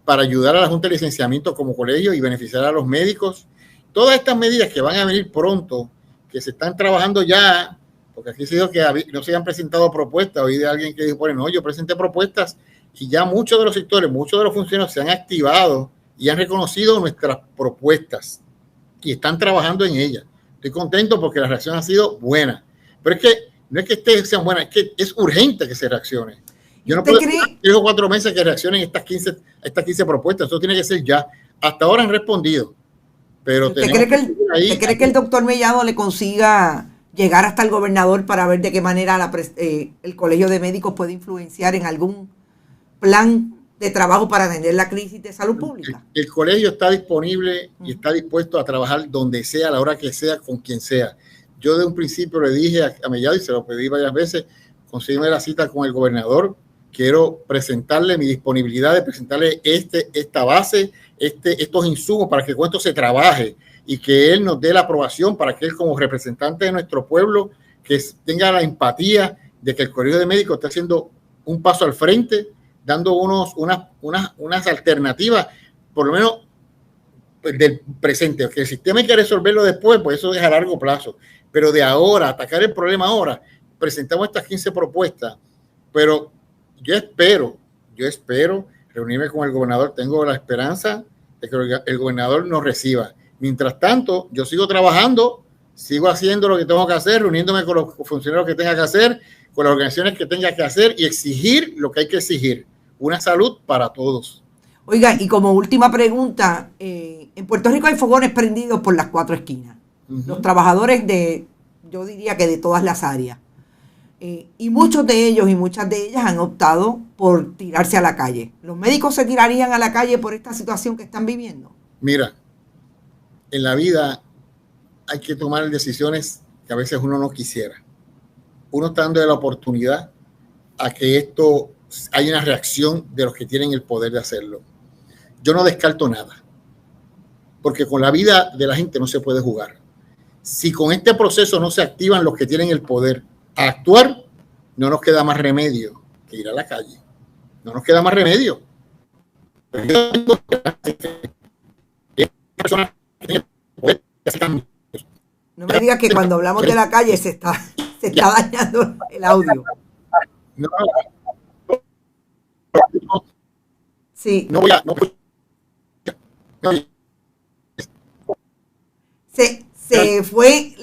para ayudar a la Junta de Licenciamiento como colegio y beneficiar a los médicos. Todas estas medidas que van a venir pronto, que se están trabajando ya, porque aquí se dijo que no se han presentado propuestas. Oí de alguien que dijo, bueno, no, yo presenté propuestas y ya muchos de los sectores, muchos de los funcionarios se han activado y han reconocido nuestras propuestas y están trabajando en ellas. Estoy contento porque la reacción ha sido buena, pero es que no es que sean buenas, es que es urgente que se reaccione. Yo no puedo esperar 3 o 4 meses que reaccionen estas 15 propuestas, eso tiene que ser ya. Hasta ahora han respondido, pero
¿Usted cree que el doctor Mellado le consiga llegar hasta el gobernador para ver de qué manera el Colegio de Médicos puede influenciar en algún plan de trabajo para atender la crisis de salud pública?
El colegio está disponible y está dispuesto a trabajar donde sea, a la hora que sea, con quien sea. Yo de un principio le dije a Mellado y se lo pedí varias veces, consígueme la cita con el gobernador, quiero presentarle mi disponibilidad de presentarle esta base, estos insumos para que con esto se trabaje y que él nos dé la aprobación para que él como representante de nuestro pueblo que tenga la empatía de que el Colegio de Médicos está haciendo un paso al frente, dando unas alternativas, por lo menos del presente, que el sistema hay que resolverlo después, pues eso es a largo plazo, pero de ahora, atacar el problema ahora, presentamos estas 15 propuestas, pero yo espero reunirme con el gobernador, tengo la esperanza de que el gobernador nos reciba. Mientras tanto, yo sigo trabajando, sigo haciendo lo que tengo que hacer, reuniéndome con los funcionarios que tenga que hacer, con las organizaciones que tenga que hacer y exigir lo que hay que exigir, una salud para todos.
Oiga, y como última pregunta, en Puerto Rico hay fogones prendidos por las 4 esquinas. Los trabajadores yo diría que de todas las áreas. Y muchos de ellos y muchas de ellas han optado por tirarse a la calle. ¿Los médicos se tirarían a la calle por esta situación que están viviendo?
Mira, en la vida hay que tomar decisiones que a veces uno no quisiera. Uno está dando la oportunidad a que esto haya una reacción de los que tienen el poder de hacerlo. Yo no descarto nada, porque con la vida de la gente no se puede jugar. Si con este proceso no se activan los que tienen el poder a actuar, no nos queda más remedio que ir a la calle. No nos queda más remedio.
No me digas que cuando hablamos de la calle se está dañando el audio. Sí. Se fue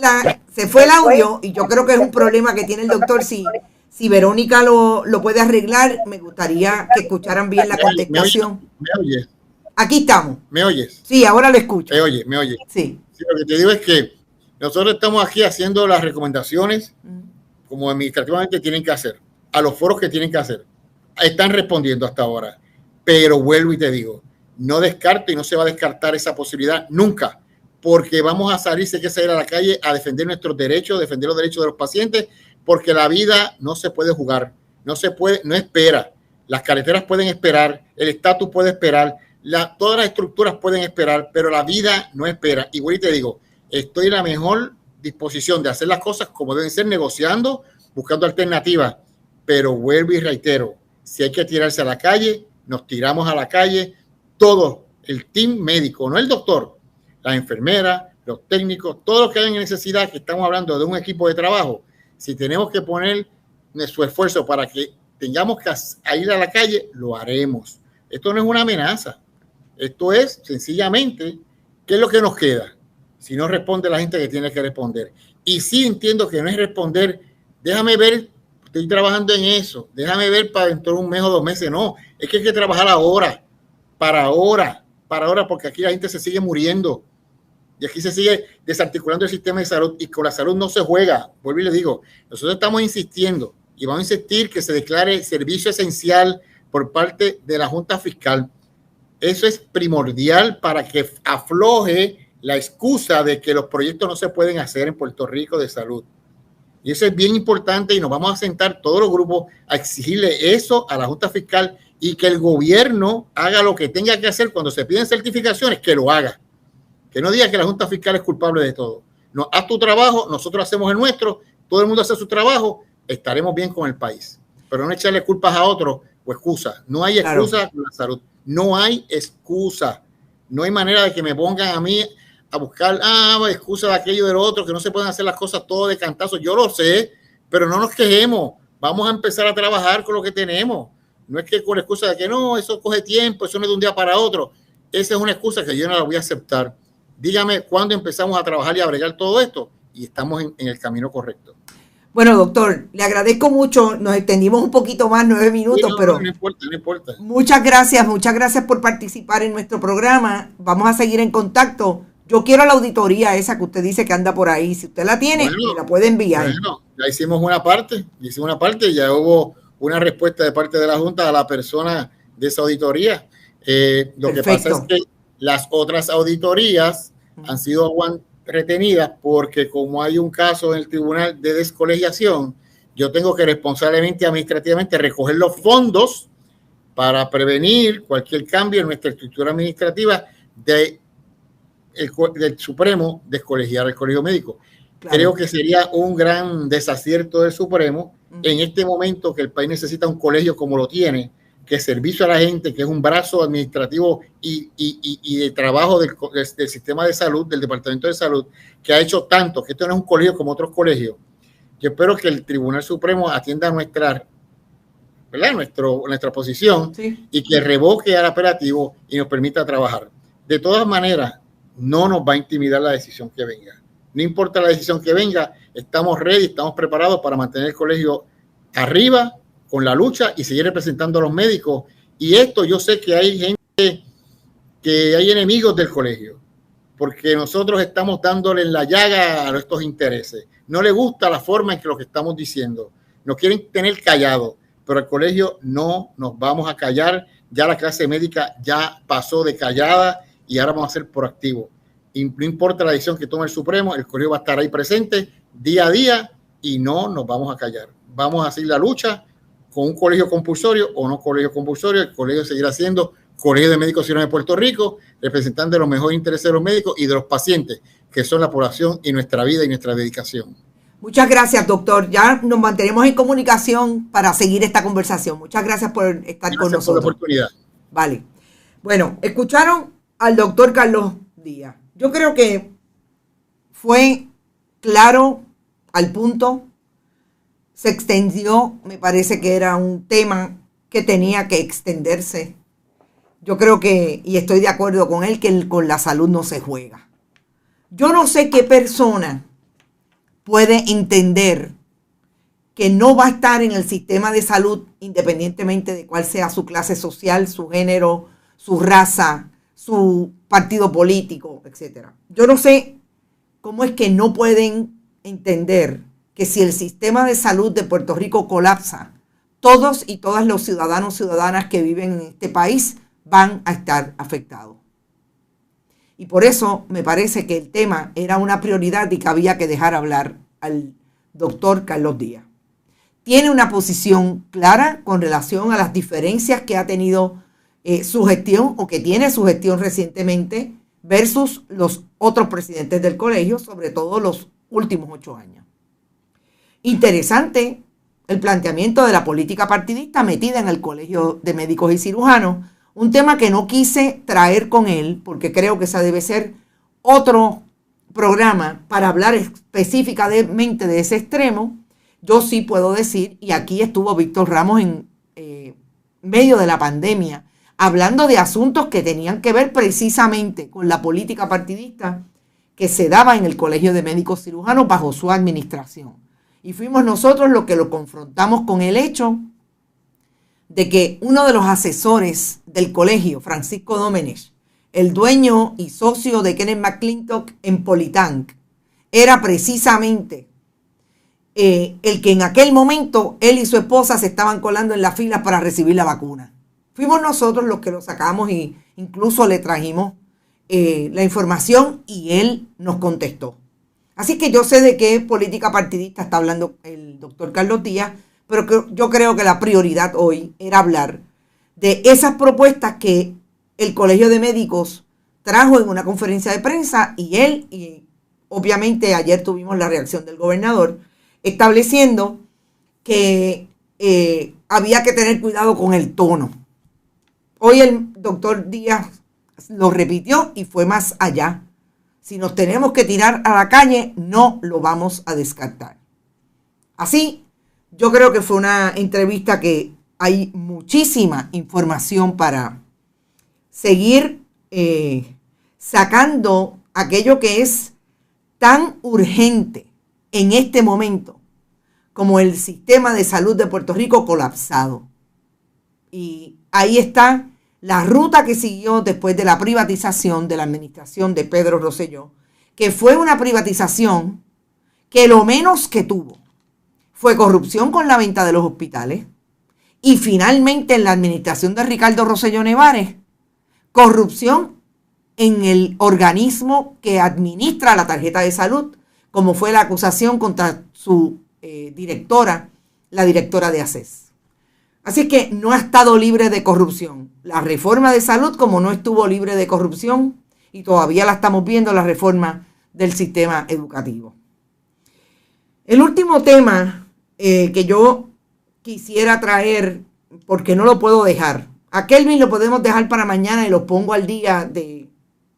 el audio y yo creo que es un problema que tiene el doctor. Si Verónica lo puede arreglar, me gustaría que escucharan bien la contestación.
¿Me oyes?
Aquí estamos.
¿Me oyes?
Sí, ahora lo escucho.
¿Me oyes?
Sí.
Sí, lo que te digo es que nosotros estamos aquí haciendo las recomendaciones como administrativamente tienen que hacer, a los foros que tienen que hacer. Están respondiendo hasta ahora. Pero vuelvo y te digo, no descarto y no se va a descartar esa posibilidad nunca, porque vamos a salir, hay que salir a la calle a defender nuestros derechos, defender los derechos de los pacientes, porque la vida no se puede jugar, no espera. Las carreteras pueden esperar, el estatus puede esperar, todas las estructuras pueden esperar, pero la vida no espera. Igual y te digo, estoy en la mejor disposición de hacer las cosas como deben ser, negociando, buscando alternativas, pero vuelvo y reitero, si hay que tirarse a la calle, nos tiramos a la calle, todo el team médico, no el doctor, las enfermeras, los técnicos, todos los que hayan necesidad, que estamos hablando de un equipo de trabajo, si tenemos que poner nuestro esfuerzo para que tengamos que ir a la calle, lo haremos. Esto no es una amenaza, esto es sencillamente, ¿qué es lo que nos queda? Si no responde la gente que tiene que responder. Y sí entiendo que no es responder, déjame ver, estoy trabajando en eso, déjame ver para dentro de un mes o 2 meses, no, es que hay que trabajar ahora, porque aquí la gente se sigue muriendo y aquí se sigue desarticulando el sistema de salud y con la salud no se juega. Vuelvo y le digo, nosotros estamos insistiendo y vamos a insistir que se declare servicio esencial por parte de la Junta Fiscal. Eso es primordial para que afloje la excusa de que los proyectos no se pueden hacer en Puerto Rico de salud. Y eso es bien importante y nos vamos a sentar todos los grupos a exigirle eso a la Junta Fiscal y que el gobierno haga lo que tenga que hacer cuando se piden certificaciones, que lo haga. Que no diga que la Junta Fiscal es culpable de todo. No, haz tu trabajo, nosotros hacemos el nuestro, todo el mundo hace su trabajo, estaremos bien con el país. Pero no echarle culpas a otros o excusas. No hay excusa con la salud. No hay excusa. No hay manera de que me pongan a mí a buscar excusa de aquello de lo otro, que no se pueden hacer las cosas todo de cantazo. Yo lo sé, pero no nos quejemos. Vamos a empezar a trabajar con lo que tenemos. No es que con la excusa de que no, eso coge tiempo, eso no es de un día para otro. Esa es una excusa que yo no la voy a aceptar. Dígame cuándo empezamos a trabajar y a bregar todo esto y estamos en el camino correcto.
Bueno, doctor, le agradezco mucho. Nos extendimos un poquito más, 9 minutos, pero
no importa.
Muchas gracias por participar en nuestro programa. Vamos a seguir en contacto. Yo quiero la auditoría esa que usted dice que anda por ahí. Si usted la tiene, me la puede enviar.
Bueno, ya hicimos una parte, ya hubo una respuesta de parte de la Junta a la persona de esa auditoría. Lo que pasa es que las otras auditorías han sido retenidas porque como hay un caso en el Tribunal de Descolegiación, yo tengo que responsablemente administrativamente recoger los fondos para prevenir cualquier cambio en nuestra estructura administrativa del Supremo descolegiar al Colegio Médico. Claro. Creo que sería un gran desacierto del Supremo en este momento que el país necesita un colegio como lo tiene, que es servicio a la gente, que es un brazo administrativo y de trabajo del sistema de salud, del Departamento de Salud, que ha hecho tanto, que esto no es un colegio como otros colegios. Yo espero que el Tribunal Supremo atienda nuestra posición, sí, y que revoque al apelativo y nos permita trabajar. De todas maneras, no nos va a intimidar la decisión que venga. No importa la decisión que venga, estamos ready, estamos preparados para mantener el colegio arriba, con la lucha y seguir representando a los médicos. Y esto yo sé que hay gente, que hay enemigos del colegio, porque nosotros estamos dándole en la llaga a estos intereses. No les gusta la forma en que lo que estamos diciendo. Nos quieren tener callados, pero el colegio no nos vamos a callar. Ya la clase médica ya pasó de callada y ahora vamos a ser proactivos. Y no importa la decisión que tome el Supremo, el colegio va a estar ahí presente día a día y no nos vamos a callar. Vamos a seguir la lucha con un colegio compulsorio o no colegio compulsorio. El colegio seguirá siendo Colegio de Médicos Cirujanos de Puerto Rico, representando los mejores intereses de los médicos y de los pacientes, que son la población y nuestra vida y nuestra dedicación.
Muchas gracias, doctor. Ya nos mantenemos en comunicación para seguir esta conversación. Muchas gracias por estar con nosotros. Gracias por la
oportunidad.
Vale. Bueno, escucharon al doctor Carlos Díaz. Yo creo que fue claro, al punto. Se extendió, me parece que era un tema que tenía que extenderse. Yo creo que, y estoy de acuerdo con él, que con la salud no se juega. Yo no sé qué persona puede entender que no va a estar en el sistema de salud independientemente de cuál sea su clase social, su género, su raza, su partido político, etc. Yo no sé cómo es que no pueden entender que si el sistema de salud de Puerto Rico colapsa, todos y todas los ciudadanos y ciudadanas que viven en este país van a estar afectados. Y por eso me parece que el tema era una prioridad y que había que dejar hablar al doctor Carlos Díaz. Tiene una posición clara con relación a las diferencias que ha tenido su gestión o que tiene su gestión recientemente versus los otros presidentes del colegio, sobre todo los últimos 8 años. Interesante el planteamiento de la política partidista metida en el Colegio de Médicos y Cirujanos, un tema que no quise traer con él porque creo que ese debe ser otro programa para hablar específicamente de ese extremo. Yo sí puedo decir, y aquí estuvo Víctor Ramos en medio de la pandemia, hablando de asuntos que tenían que ver precisamente con la política partidista que se daba en el Colegio de Médicos Cirujanos bajo su administración. Y fuimos nosotros los que lo confrontamos con el hecho de que uno de los asesores del colegio, Francisco Domenech, el dueño y socio de Kenneth McClintock en Politank, era precisamente el que en aquel momento él y su esposa se estaban colando en las filas para recibir la vacuna. Fuimos nosotros los que lo sacamos e incluso le trajimos la información y él nos contestó. Así que yo sé de qué política partidista está hablando el doctor Carlos Díaz, pero yo creo que la prioridad hoy era hablar de esas propuestas que el Colegio de Médicos trajo en una conferencia de prensa y obviamente ayer tuvimos la reacción del gobernador estableciendo que había que tener cuidado con el tono. Hoy el doctor Díaz lo repitió y fue más allá. Si nos tenemos que tirar a la calle, no lo vamos a descartar. Así, yo creo que fue una entrevista que hay muchísima información para seguir sacando aquello que es tan urgente en este momento como el sistema de salud de Puerto Rico colapsado. Y ahí está la ruta que siguió después de la privatización de la administración de Pedro Rosselló, que fue una privatización que lo menos que tuvo fue corrupción con la venta de los hospitales y finalmente en la administración de Ricardo Rosselló Nevares, corrupción en el organismo que administra la tarjeta de salud, como fue la acusación contra su directora, la directora de ACES. Así que no ha estado libre de corrupción. La reforma de salud, como no estuvo libre de corrupción, y todavía la estamos viendo, la reforma del sistema educativo. El último tema que yo quisiera traer, porque no lo puedo dejar, a Kelvin lo podemos dejar para mañana y lo pongo al día de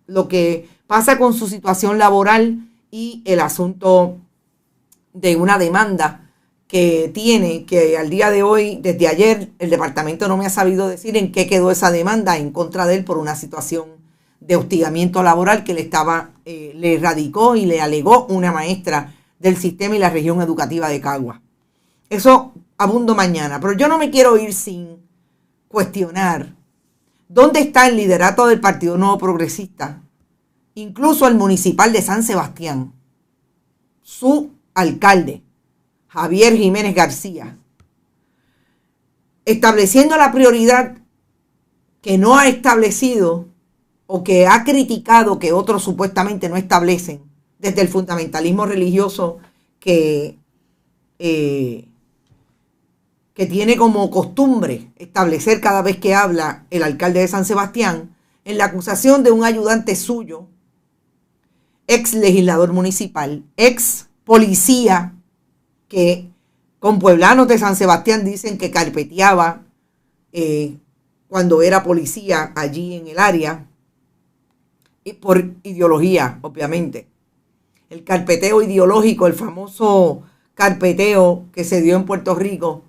lo que pasa con su situación laboral y el asunto de una demanda que tiene, que al día de hoy, desde ayer, el departamento no me ha sabido decir en qué quedó esa demanda en contra de él por una situación de hostigamiento laboral que le radicó y le alegó una maestra del sistema y la región educativa de Cagua. Eso abundo mañana, pero yo no me quiero ir sin cuestionar dónde está el liderato del Partido Nuevo Progresista, incluso el municipal de San Sebastián, su alcalde, Javier Jiménez García, estableciendo la prioridad que no ha establecido o que ha criticado que otros supuestamente no establecen desde el fundamentalismo religioso que tiene como costumbre establecer cada vez que habla el alcalde de San Sebastián, en la acusación de un ayudante suyo, ex legislador municipal, ex policía, que con pueblanos de San Sebastián dicen que carpeteaba cuando era policía allí en el área, y por ideología, obviamente. El carpeteo ideológico, el famoso carpeteo que se dio en Puerto Rico,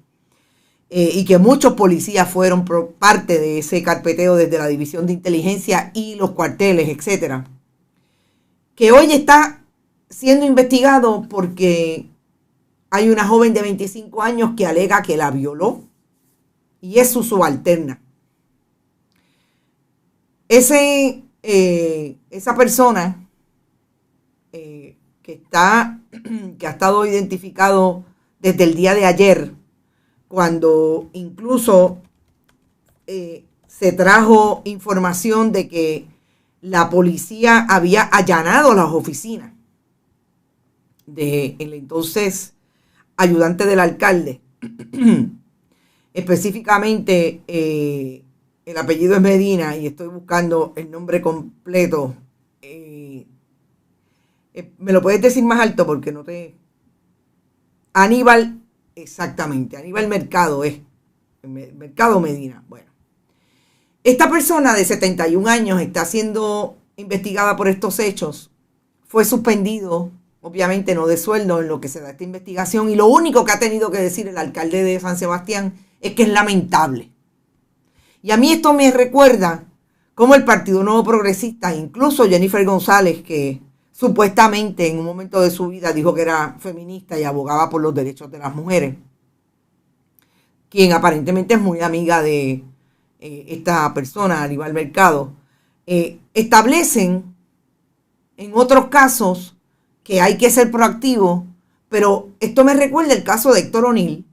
y que muchos policías fueron parte de ese carpeteo desde la División de Inteligencia y los cuarteles, etcétera, que hoy está siendo investigado porque hay una joven de 25 años que alega que la violó y es su subalterna. Esa persona que ha estado identificado desde el día de ayer, cuando incluso se trajo información de que la policía había allanado las oficinas del entonces ayudante del alcalde, específicamente el apellido es Medina y estoy buscando el nombre completo. ¿Me lo puedes decir más alto? Porque no te... Aníbal, exactamente, Aníbal Mercado es. Mercado Medina. Bueno, esta persona de 71 años está siendo investigada por estos hechos. Fue suspendido, obviamente no de sueldo, en lo que se da esta investigación. Y lo único que ha tenido que decir el alcalde de San Sebastián es que es lamentable. Y a mí esto me recuerda cómo el Partido Nuevo Progresista, incluso Jennifer González, que supuestamente en un momento de su vida dijo que era feminista y abogaba por los derechos de las mujeres, quien aparentemente es muy amiga de esta persona, Aníbal Mercado, establecen en otros casos que hay que ser proactivo, pero esto me recuerda el caso de Héctor O'Neill,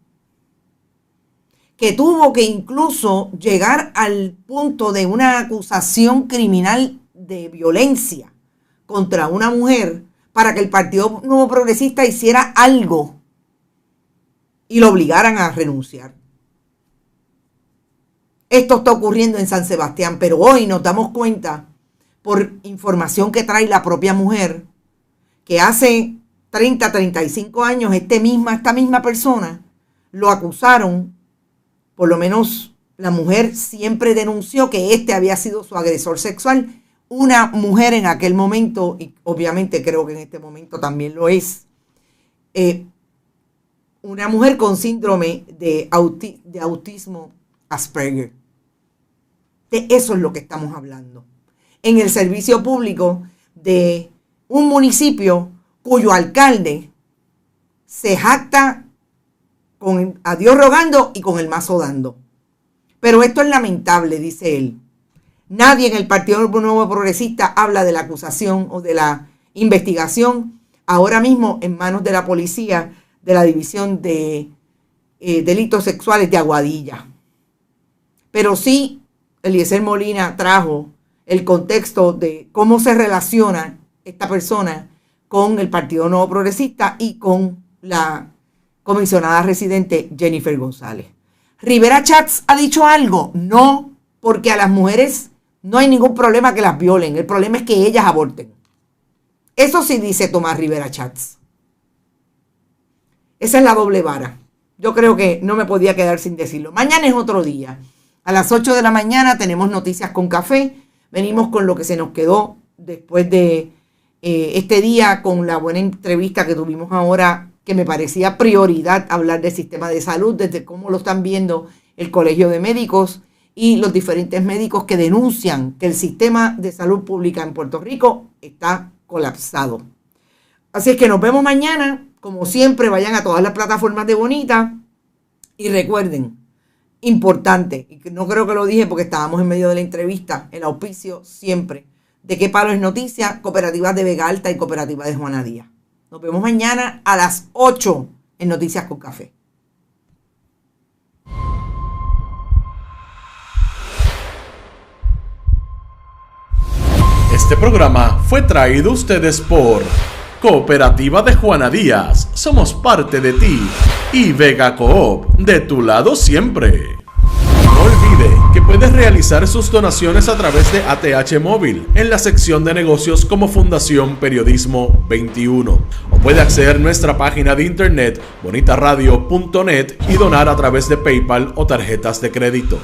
que tuvo que incluso llegar al punto de una acusación criminal de violencia contra una mujer para que el Partido Nuevo Progresista hiciera algo y lo obligaran a renunciar. Esto está ocurriendo en San Sebastián, pero hoy nos damos cuenta, por información que trae la propia mujer, que hace 30, 35 años esta misma persona lo acusaron. Por lo menos la mujer siempre denunció que este había sido su agresor sexual. Una mujer en aquel momento, y obviamente creo que en este momento también lo es, una mujer con síndrome de autismo Asperger. De eso es lo que estamos hablando. En el servicio público de un municipio cuyo alcalde se jacta con a Dios rogando y con el mazo dando. Pero esto es lamentable, dice él. Nadie en el Partido Nuevo Progresista habla de la acusación o de la investigación ahora mismo en manos de la policía de la División de Delitos Sexuales de Aguadilla. Pero sí, Eliezer Molina trajo el contexto de cómo se relaciona esta persona con el Partido Nuevo Progresista y con la comisionada residente Jennifer González. ¿Rivera Schatz ha dicho algo? No, porque a las mujeres no hay ningún problema que las violen. El problema es que ellas aborten. Eso sí dice Tomás Rivera Schatz. Esa es la doble vara. Yo creo que no me podía quedar sin decirlo. Mañana es otro día. A las 8 de la mañana tenemos Noticias con Café. Venimos con lo que se nos quedó después de este día, con la buena entrevista que tuvimos ahora, que me parecía prioridad hablar del sistema de salud, desde cómo lo están viendo el Colegio de Médicos y los diferentes médicos que denuncian que el sistema de salud pública en Puerto Rico está colapsado. Así es que nos vemos mañana. Como siempre, vayan a todas las plataformas de Bonita y recuerden, importante, y no creo que lo dije porque estábamos en medio de la entrevista, el auspicio siempre de Qué Palo es Noticia, Cooperativas de Vega Alta y Cooperativa de Juana Díaz. Nos vemos mañana a las 8 en Noticias con Café.
Este programa fue traído a ustedes por Cooperativa de Juana Díaz, somos parte de ti, y Vega Coop, de tu lado siempre. No olvide que puedes realizar sus donaciones a través de ATH Móvil en la sección de negocios como Fundación Periodismo 21. O puede acceder a nuestra página de internet bonitaradio.net y donar a través de PayPal o tarjetas de crédito.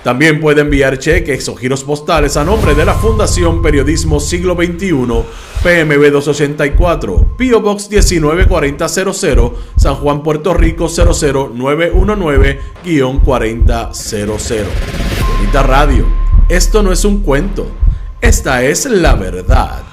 También puede enviar cheques o giros postales a nombre de la Fundación Periodismo Siglo XXI, PMB 284, P.O. Box 194000, San Juan, Puerto Rico 00919-4000. Bonita Radio, esto no es un cuento, esta es la verdad.